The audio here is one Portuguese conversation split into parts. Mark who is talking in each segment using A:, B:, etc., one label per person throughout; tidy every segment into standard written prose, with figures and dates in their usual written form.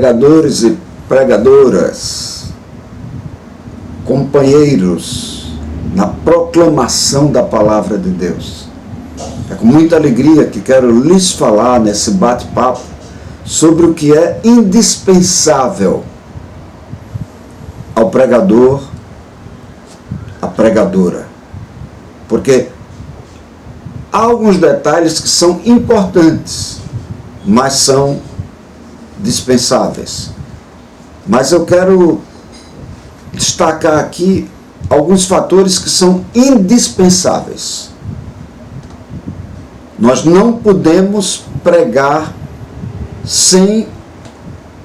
A: pregadores e pregadoras, companheiros na proclamação da palavra de Deus. É com muita alegria que quero lhes falar nesse bate-papo sobre o que é indispensável ao pregador, à pregadora. Porque há alguns detalhes que são importantes, mas são dispensáveis. Mas eu quero destacar aqui alguns fatores que são indispensáveis. Nós não podemos pregar sem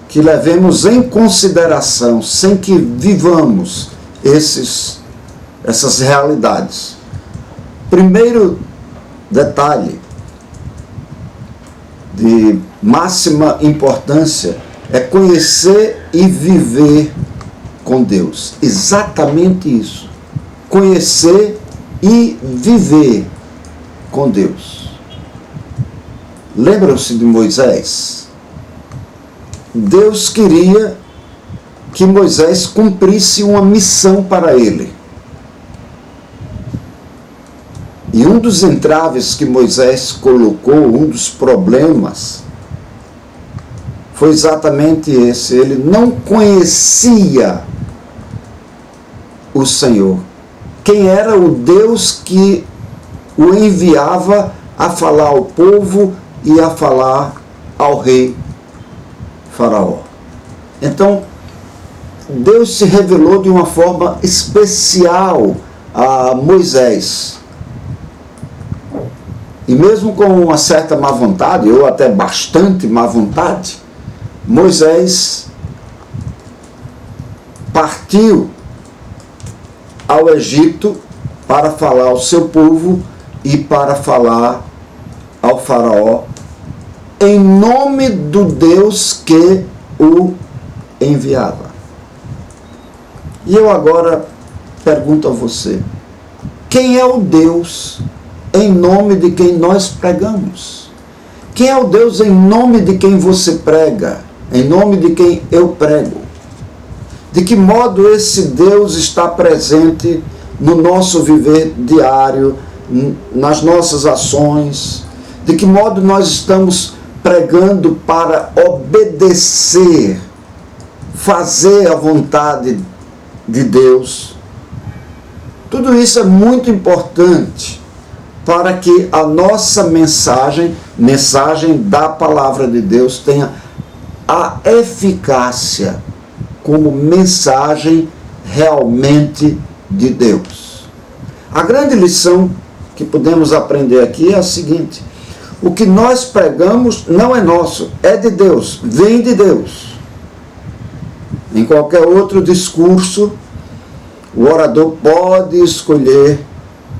A: que levemos em consideração, sem que vivamos essas realidades. Primeiro detalhe de máxima importância é conhecer e viver com Deus. Exatamente isso. Conhecer e viver com Deus. Lembram-se de Moisés? Deus queria que Moisés cumprisse uma missão para ele. E um dos entraves que Moisés colocou, um dos problemas, foi exatamente esse. Ele não conhecia o Senhor. Quem era o Deus que o enviava a falar ao povo e a falar ao rei Faraó. Então, Deus se revelou de uma forma especial a Moisés. E mesmo com uma certa má vontade, ou até bastante má vontade, Moisés partiu ao Egito para falar ao seu povo e para falar ao Faraó em nome do Deus que o enviava. E eu agora pergunto a você, quem é o Deus em nome de quem nós pregamos? Quem é o Deus em nome de quem você prega? Em nome de quem eu prego? De que modo esse Deus está presente no nosso viver diário, nas nossas ações? De que modo nós estamos pregando para obedecer, fazer a vontade de Deus? Tudo isso é muito importante para que a nossa mensagem da palavra de Deus, tenha a eficácia como mensagem realmente de Deus. A grande lição que podemos aprender aqui é a seguinte: o que nós pregamos não é nosso, é de Deus, vem de Deus. Em qualquer outro discurso, o orador pode escolher,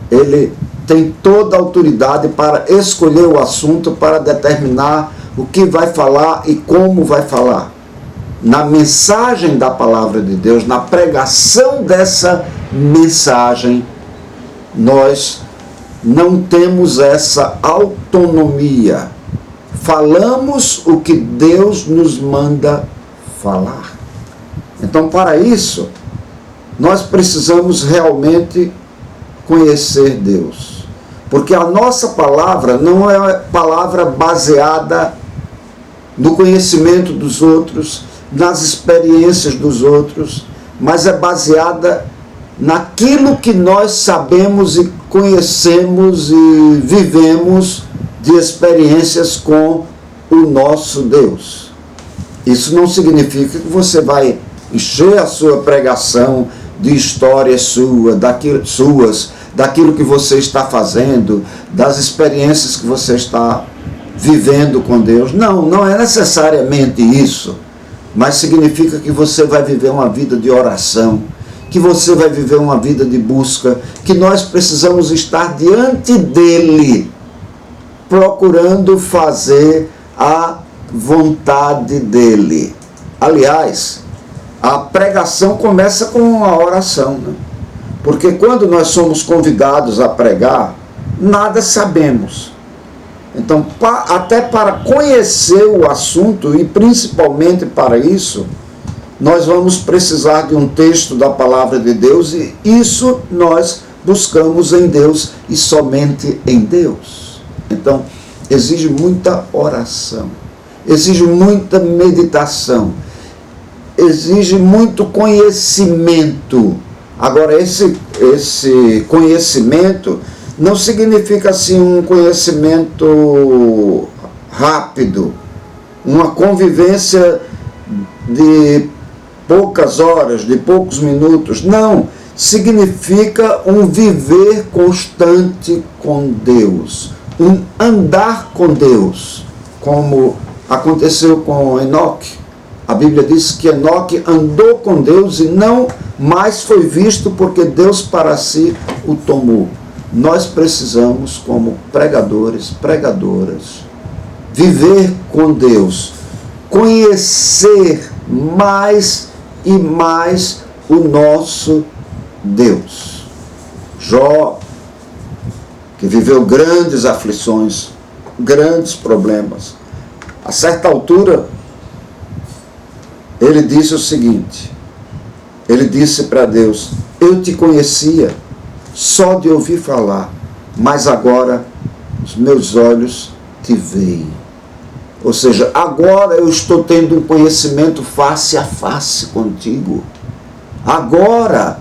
A: ele tem toda a autoridade para escolher o assunto, para determinar o que vai falar e como vai falar. Na mensagem da palavra de Deus, na pregação dessa mensagem, nós não temos essa autonomia. Falamos o que Deus nos manda falar. Então, para isso, nós precisamos realmente conhecer Deus. Porque a nossa palavra não é palavra baseada no conhecimento dos outros, nas experiências dos outros, mas é baseada naquilo que nós sabemos e conhecemos e vivemos de experiências com o nosso Deus. Isso não significa que você vai encher a sua pregação de histórias suas, daquilo que você está fazendo, das experiências que você está vivendo com Deus. Não, não é necessariamente isso, mas significa que você vai viver uma vida de oração, que você vai viver uma vida de busca, que nós precisamos estar diante dele, procurando fazer a vontade dele. Aliás, a pregação começa com uma oração, né? Porque quando nós somos convidados a pregar, nada sabemos. Então, até para conhecer o assunto, e principalmente para isso, nós vamos precisar de um texto da palavra de Deus, e isso nós buscamos em Deus e somente em Deus. Então, exige muita oração, exige muita meditação, exige muito conhecimento. Agora, esse conhecimento não significa assim um conhecimento rápido, uma convivência de poucas horas, de poucos minutos. Não, significa um viver constante com Deus, um andar com Deus, como aconteceu com Enoque. A Bíblia diz que Enoque andou com Deus e não mais foi visto porque Deus para si o tomou. Nós precisamos, como pregadores, pregadoras, viver com Deus, conhecer mais e mais o nosso Deus. Jó, que viveu grandes aflições, grandes problemas, a certa altura, ele disse o seguinte, ele disse para Deus: eu te conhecia só de ouvir falar, mas agora os meus olhos te veem. Ou seja, agora eu estou tendo um conhecimento face a face contigo. Agora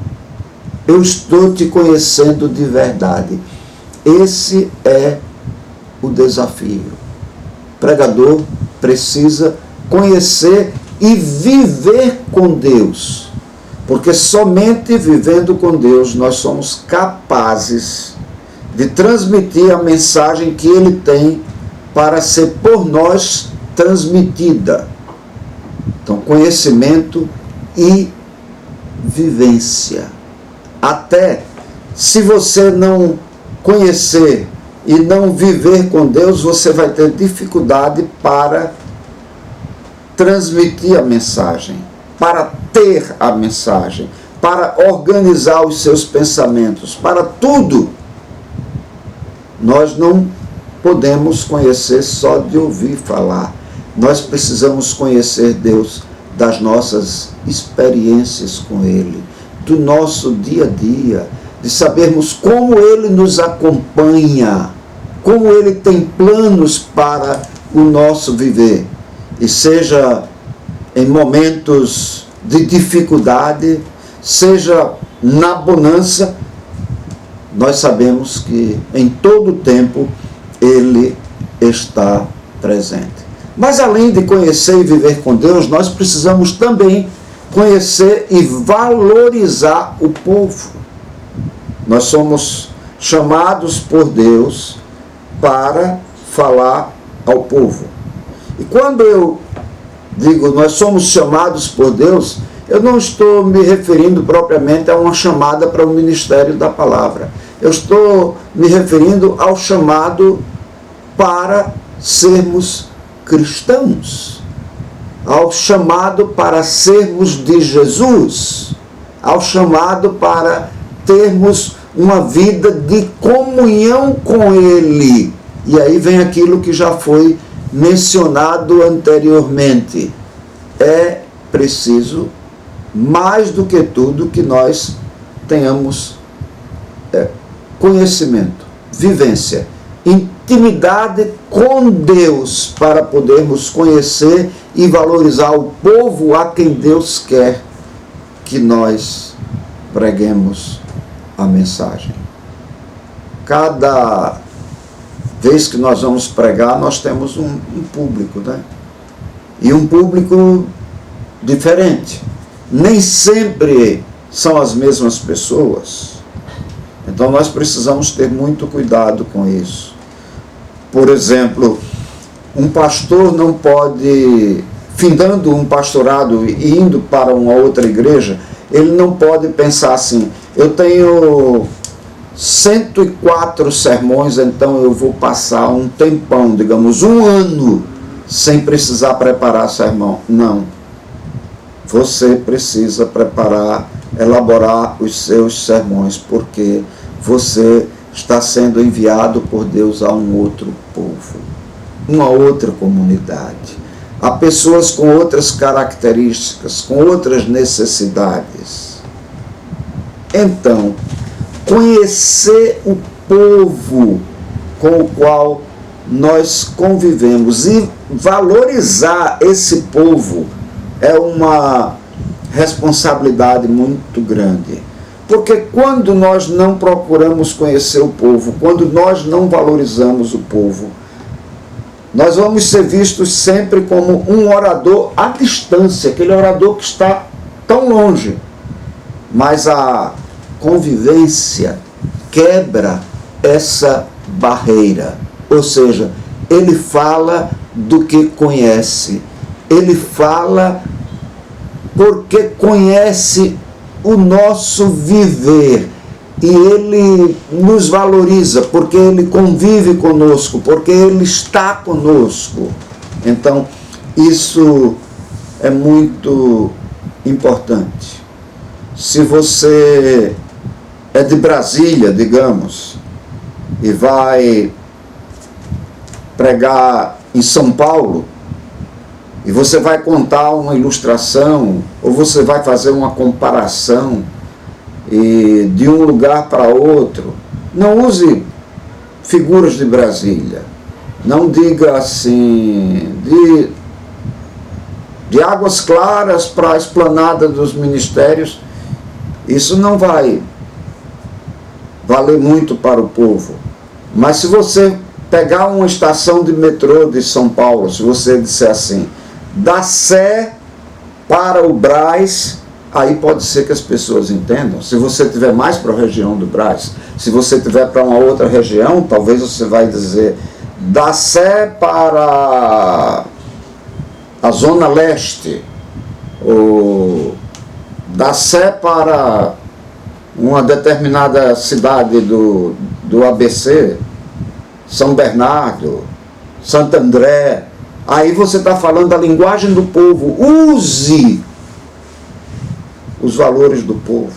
A: eu estou te conhecendo de verdade. Esse é o desafio. O pregador precisa conhecer e viver com Deus, porque somente vivendo com Deus nós somos capazes de transmitir a mensagem que Ele tem para ser por nós transmitida. Então, conhecimento e vivência. Até se você não conhecer e não viver com Deus, você vai ter dificuldade para transmitir a mensagem, para ter a mensagem, para organizar os seus pensamentos, para tudo. Nós não podemos conhecer só de ouvir falar. Nós precisamos conhecer Deus das nossas experiências com Ele, do nosso dia a dia, de sabermos como Ele nos acompanha, como Ele tem planos para o nosso viver. E seja em momentos de dificuldade, seja na bonança, nós sabemos que em todo tempo Ele está presente. Mas além de conhecer e viver com Deus, nós precisamos também conhecer e valorizar o povo. Nós somos chamados por Deus para falar ao povo. E quando eu digo nós somos chamados por Deus, eu não estou me referindo propriamente a uma chamada para o ministério da palavra. Eu estou me referindo ao chamado para sermos cristãos, ao chamado para sermos de Jesus, ao chamado para termos uma vida de comunhão com Ele. E aí vem aquilo que já foi mencionado anteriormente. É preciso, mais do que tudo, que nós tenhamos conhecimento, vivência, intimidade com Deus, para podermos conhecer e valorizar o povo a quem Deus quer que nós preguemos a mensagem. Cada vez que nós vamos pregar, nós temos um público, né? E um público diferente. Nem sempre são as mesmas pessoas. Então nós precisamos ter muito cuidado com isso. Por exemplo, um pastor não pode, findando um pastorado e indo para uma outra igreja, ele não pode pensar assim: eu tenho 104 sermões, então eu vou passar um tempão, digamos, um ano, sem precisar preparar sermão. Não. Você precisa preparar, elaborar os seus sermões, porque você está sendo enviado por Deus a um outro povo, uma outra comunidade. Há pessoas com outras características, com outras necessidades. Então, conhecer o povo com o qual nós convivemos e valorizar esse povo é uma responsabilidade muito grande. Porque quando nós não procuramos conhecer o povo, quando nós não valorizamos o povo, nós vamos ser vistos sempre como um orador à distância, aquele orador que está tão longe. Mas a convivência quebra essa barreira. Ou seja, ele fala do que conhece. Ele fala porque conhece o nosso viver. E ele nos valoriza porque ele convive conosco, porque ele está conosco. Então, isso é muito importante. Se você é de Brasília, digamos, e vai pregar em São Paulo, e você vai contar uma ilustração, ou você vai fazer uma comparação e de um lugar para outro, não use figuras de Brasília. Não diga assim, de Águas Claras para a Esplanada dos Ministérios. Isso não vai valer muito para o povo. Mas se você pegar uma estação de metrô de São Paulo, se você disser assim, da Sé para o Brás, aí pode ser que as pessoas entendam. Se você estiver mais para a região do Brás, se você estiver para uma outra região, talvez você vai dizer da Sé para a Zona Leste, ou da Sé para uma determinada cidade do ABC, São Bernardo, Santo André. Aí você está falando a linguagem do povo. Use os valores do povo,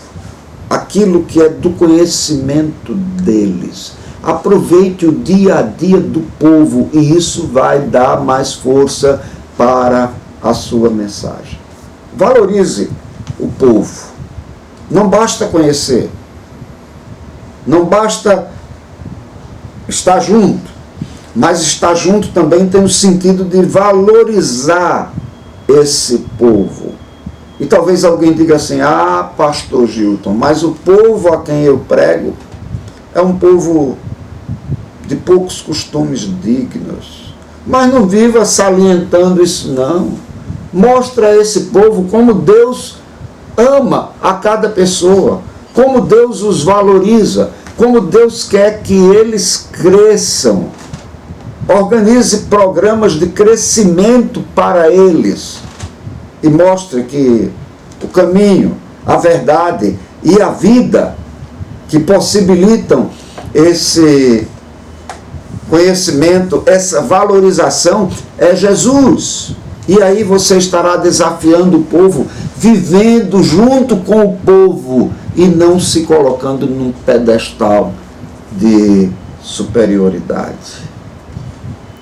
A: aquilo que é do conhecimento deles. Aproveite o dia a dia do povo e isso vai dar mais força para a sua mensagem. Valorize o povo. Não basta conhecer, não basta estar junto, mas estar junto também tem o sentido de valorizar esse povo. E talvez alguém diga assim, pastor Gilton, mas o povo a quem eu prego é um povo de poucos costumes dignos. Mas não viva salientando isso não. Mostra a esse povo como Deus ama a cada pessoa, como Deus os valoriza, como Deus quer que eles cresçam. Organize programas de crescimento para eles e mostre que o caminho, a verdade e a vida que possibilitam esse conhecimento, essa valorização é Jesus. E aí você estará desafiando o povo, vivendo junto com o povo e não se colocando num pedestal de superioridade.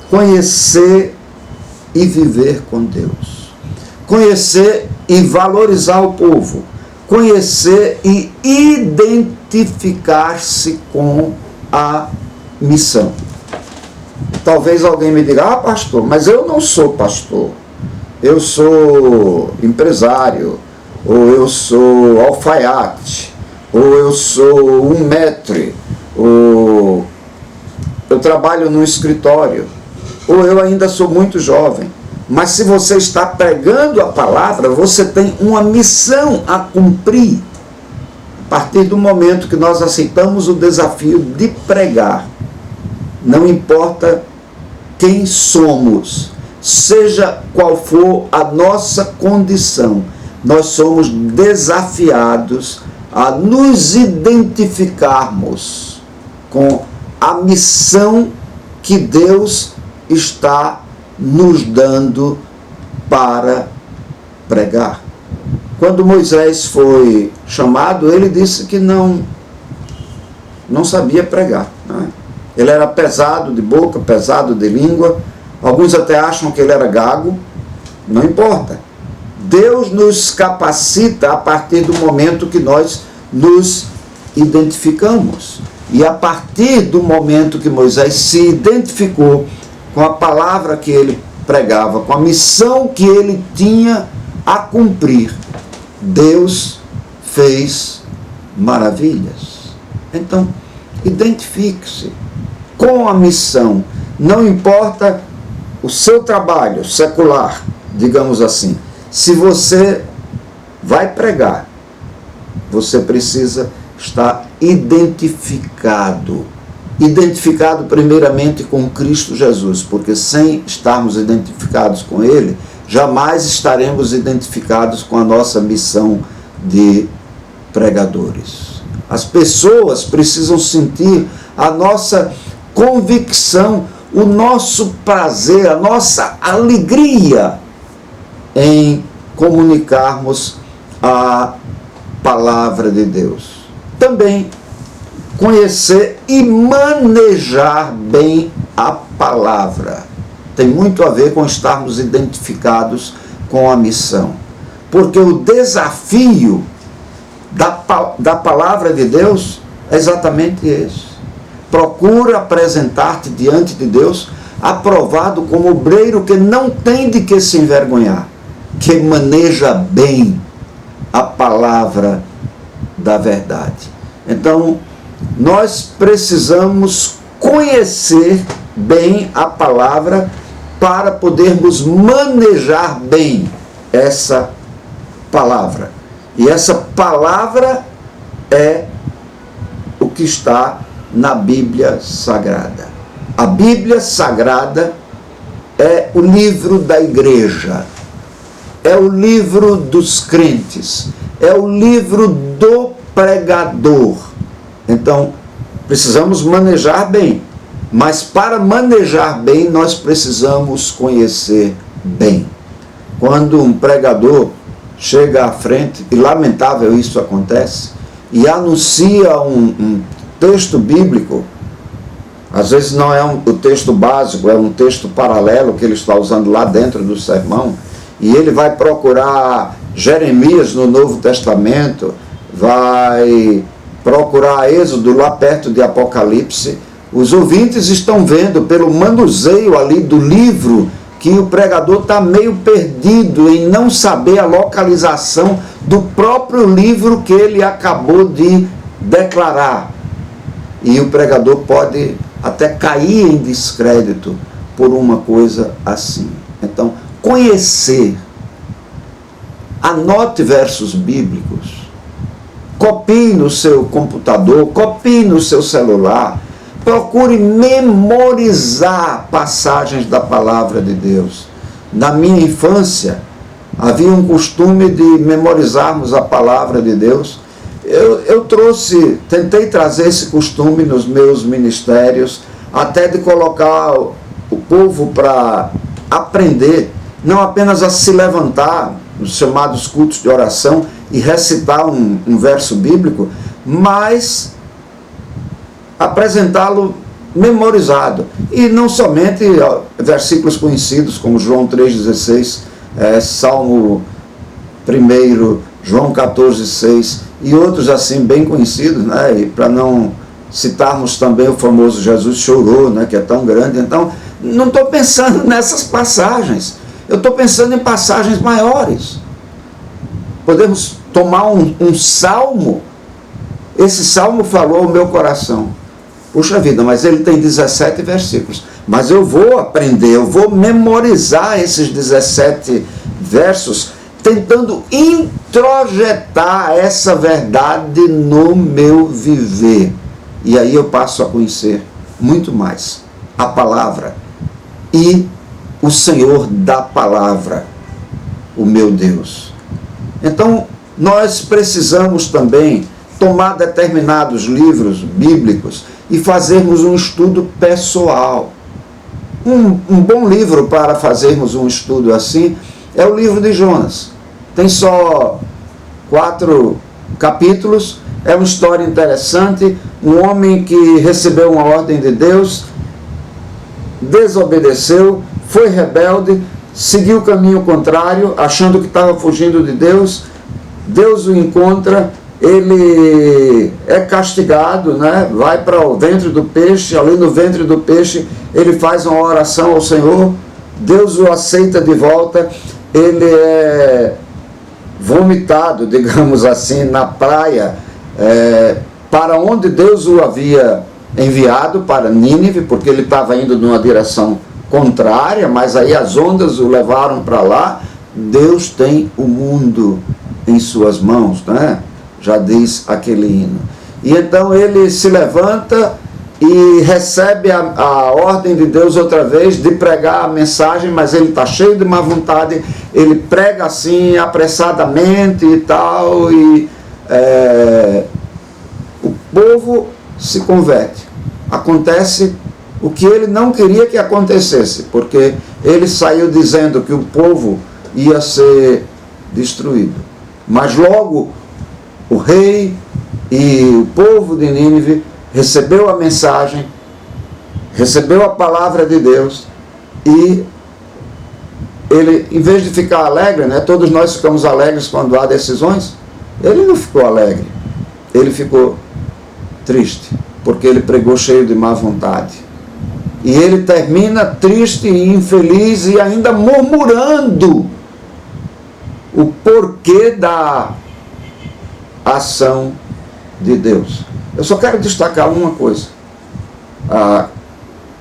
A: Conhecer e viver com Deus. Conhecer e valorizar o povo. Conhecer e identificar-se com a missão. Talvez alguém me diga, pastor, mas eu não sou pastor. Eu sou empresário, ou eu sou alfaiate, ou eu sou um maître, ou eu trabalho num escritório, ou eu ainda sou muito jovem. Mas se você está pregando a palavra, você tem uma missão a cumprir. A partir do momento que nós aceitamos o desafio de pregar, não importa quem somos, seja qual for a nossa condição, nós somos desafiados a nos identificarmos com a missão que Deus está nos dando para pregar. Quando Moisés foi chamado, ele disse que não não sabia pregar, né? Ele era pesado de boca, pesado de língua. Alguns até acham que ele era gago. Não importa. Deus nos capacita a partir do momento que nós nos identificamos. E a partir do momento que Moisés se identificou com a palavra que ele pregava, com a missão que ele tinha a cumprir, Deus fez maravilhas. Então, identifique-se com a missão. Não importa o seu trabalho secular, digamos assim. Se você vai pregar, você precisa estar identificado. Identificado primeiramente com Cristo Jesus, porque sem estarmos identificados com Ele, jamais estaremos identificados com a nossa missão de pregadores. As pessoas precisam sentir a nossa convicção, o nosso prazer, a nossa alegria em comunicarmos a palavra de Deus. Também conhecer e manejar bem a palavra. Tem muito a ver com estarmos identificados com a missão. Porque o desafio da palavra de Deus é exatamente esse. Procura apresentar-te diante de Deus aprovado como obreiro que não tem de que se envergonhar, que maneja bem a palavra da verdade. Então, nós precisamos conhecer bem a palavra para podermos manejar bem essa palavra. E essa palavra é o que está na Bíblia Sagrada. A Bíblia Sagrada é o livro da igreja, é o livro dos crentes, é o livro do pregador. Então, precisamos manejar bem, mas para manejar bem, nós precisamos conhecer bem. Quando um pregador chega à frente, e lamentável isso acontece, e anuncia um texto bíblico, às vezes não é o texto básico, é um texto paralelo que ele está usando lá dentro do sermão, e ele vai procurar Jeremias no Novo Testamento, vai procurar Êxodo lá perto de Apocalipse. Os ouvintes estão vendo pelo manuseio ali do livro que o pregador está meio perdido em não saber a localização do próprio livro que ele acabou de declarar. E o pregador pode até cair em descrédito por uma coisa assim. Então, conhecer, anote versos bíblicos, copie no seu computador, copie no seu celular, procure memorizar passagens da palavra de Deus. Na minha infância, havia um costume de memorizarmos a palavra de Deus. Eu tentei trazer esse costume nos meus ministérios, até de colocar o povo para aprender, não apenas a se levantar nos chamados cultos de oração e recitar um verso bíblico, mas apresentá-lo memorizado. E não somente versículos conhecidos, como João 3,16, Salmo 1, João 14,6, e outros assim bem conhecidos, né? E para não citarmos também o famoso Jesus chorou, né? Que é tão grande. Então, não estou pensando nessas passagens, eu estou pensando em passagens maiores. Podemos tomar um salmo. Esse salmo falou ao meu coração. Puxa vida, mas ele tem 17 versículos. Mas eu vou aprender, eu vou memorizar esses 17 versos, tentando introjetar essa verdade no meu viver. E aí eu passo a conhecer muito mais a palavra e o Senhor da palavra, o meu Deus. Então, nós precisamos também tomar determinados livros bíblicos e fazermos um estudo pessoal. Um bom livro para fazermos um estudo assim é o livro de Jonas. Tem só 4 capítulos, é uma história interessante, um homem que recebeu uma ordem de Deus, desobedeceu, foi rebelde, seguiu o caminho contrário, achando que estava fugindo de Deus. Deus o encontra, ele é castigado, né? Vai para o ventre do peixe, ali no ventre do peixe ele faz uma oração ao Senhor, Deus o aceita de volta, ele é vomitado, digamos assim, na praia, para onde Deus o havia enviado, para Nínive, porque ele estava indo numa direção contrária, mas aí as ondas o levaram para lá. Deus tem o mundo em suas mãos, né? Já diz aquele hino. E então ele se levanta e recebe a ordem de Deus outra vez de pregar a mensagem, mas ele está cheio de má vontade, ele prega assim apressadamente e tal, e o povo se converte. Acontece o que ele não queria que acontecesse, porque ele saiu dizendo que o povo ia ser destruído. Mas logo o rei e o povo de Nínive recebeu a mensagem, recebeu a palavra de Deus, e ele, em vez de ficar alegre, né, todos nós ficamos alegres quando há decisões, ele não ficou alegre, ele ficou triste, porque ele pregou cheio de má vontade. E ele termina triste e infeliz e ainda murmurando o porquê da ação de Deus. Eu só quero destacar uma coisa.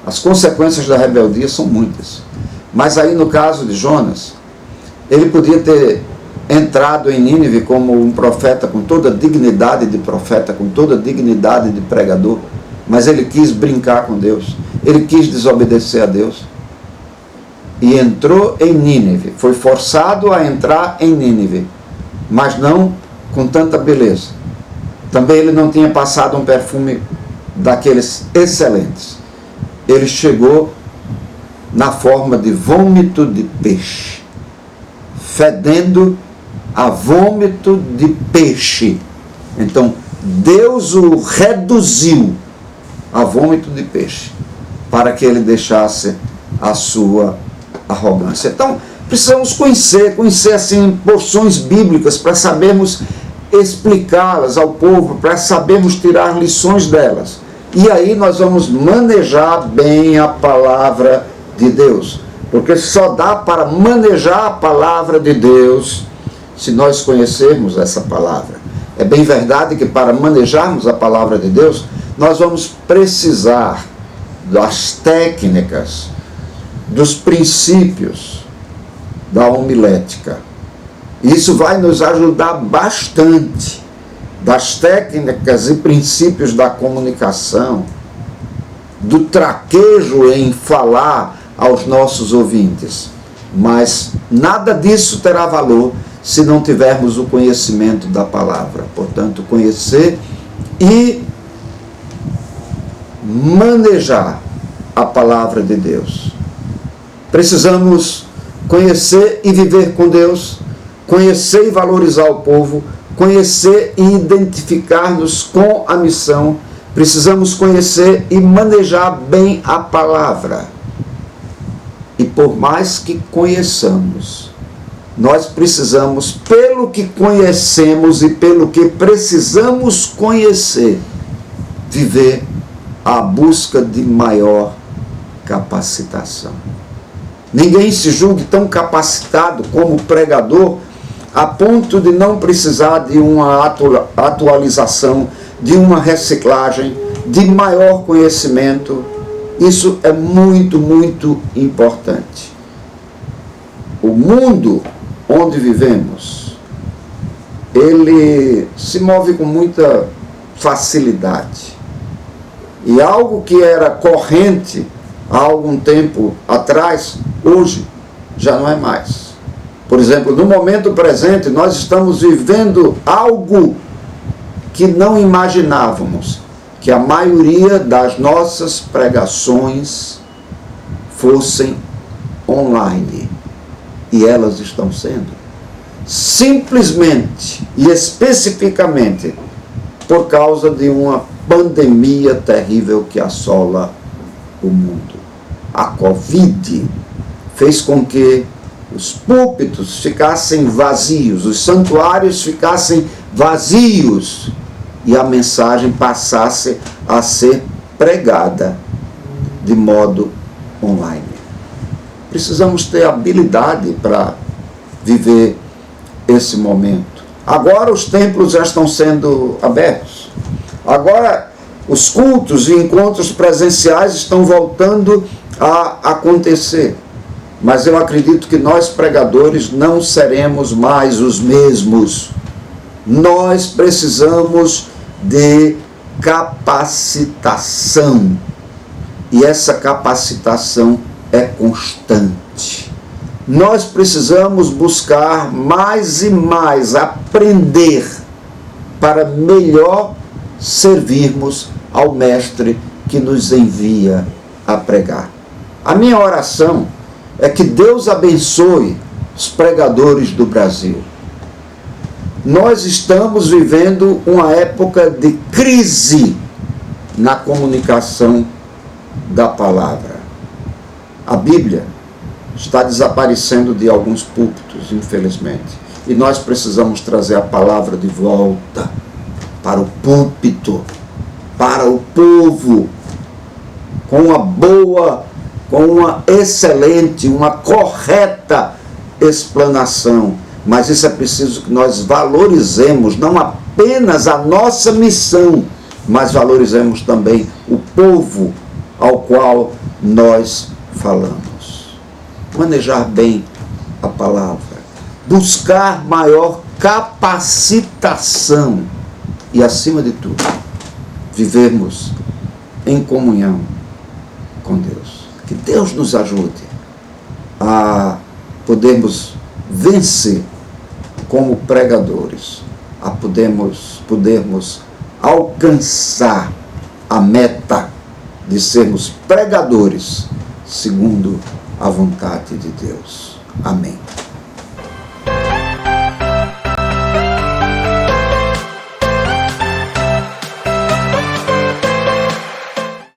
A: As consequências da rebeldia são muitas. Mas aí no caso de Jonas, ele podia ter entrado em Nínive como um profeta com toda a dignidade de profeta, com toda a dignidade de pregador, mas ele quis brincar com Deus, ele quis desobedecer a Deus e entrou em Nínive, foi forçado a entrar em Nínive, mas não com tanta beleza. Também ele não tinha passado um perfume daqueles excelentes. Ele chegou na forma de vômito de peixe, fedendo a vômito de peixe. Então Deus o reduziu a vômito de peixe, para que ele deixasse a sua arrogância. Então precisamos conhecer assim porções bíblicas para sabermos explicá-las ao povo, para sabermos tirar lições delas. E aí nós vamos manejar bem a palavra de Deus, porque só dá para manejar a palavra de Deus se nós conhecermos essa palavra. É bem verdade que para manejarmos a palavra de Deus, nós vamos precisar das técnicas, dos princípios da homilética. Isso vai nos ajudar bastante, das técnicas e princípios da comunicação, do traquejo em falar aos nossos ouvintes. Mas nada disso terá valor se não tivermos o conhecimento da palavra. Portanto, conhecer e manejar a palavra de Deus. Precisamos conhecer e viver com Deus, conhecer e valorizar o povo, conhecer e identificar-nos com a missão. Precisamos conhecer e manejar bem a palavra. E por mais que conheçamos, nós precisamos, pelo que conhecemos e pelo que precisamos conhecer, viver a busca de maior capacitação. Ninguém se julgue tão capacitado como pregador a ponto de não precisar de uma atualização, de uma reciclagem, de maior conhecimento. Isso é muito, muito importante. O mundo onde vivemos, ele se move com muita facilidade. E algo que era corrente há algum tempo atrás, hoje já não é mais. Por exemplo, no momento presente, nós estamos vivendo algo que não imaginávamos, que a maioria das nossas pregações fossem online. E elas estão sendo. Simplesmente e especificamente por causa de uma pandemia terrível que assola o mundo. A Covid fez com que os púlpitos ficassem vazios, os santuários ficassem vazios e a mensagem passasse a ser pregada de modo online. Precisamos ter habilidade para viver esse momento. Agora os templos já estão sendo abertos. Agora os cultos e encontros presenciais estão voltando a acontecer. Mas eu acredito que nós pregadores não seremos mais os mesmos. Nós precisamos de capacitação. E essa capacitação é constante. Nós precisamos buscar mais e mais aprender para melhor servirmos ao Mestre que nos envia a pregar. A minha oração é que Deus abençoe os pregadores do Brasil. Nós estamos vivendo uma época de crise na comunicação da palavra. A Bíblia está desaparecendo de alguns púlpitos, infelizmente. E nós precisamos trazer a palavra de volta para o púlpito, para o povo, com uma excelente, uma correta explanação. Mas isso é preciso que nós valorizemos não apenas a nossa missão, mas valorizemos também o povo ao qual nós falamos. Manejar bem a palavra, buscar maior capacitação e, acima de tudo, vivermos em comunhão com Deus. Que Deus nos ajude a podermos vencer como pregadores, a podermos alcançar a meta de sermos pregadores segundo a vontade de Deus. Amém.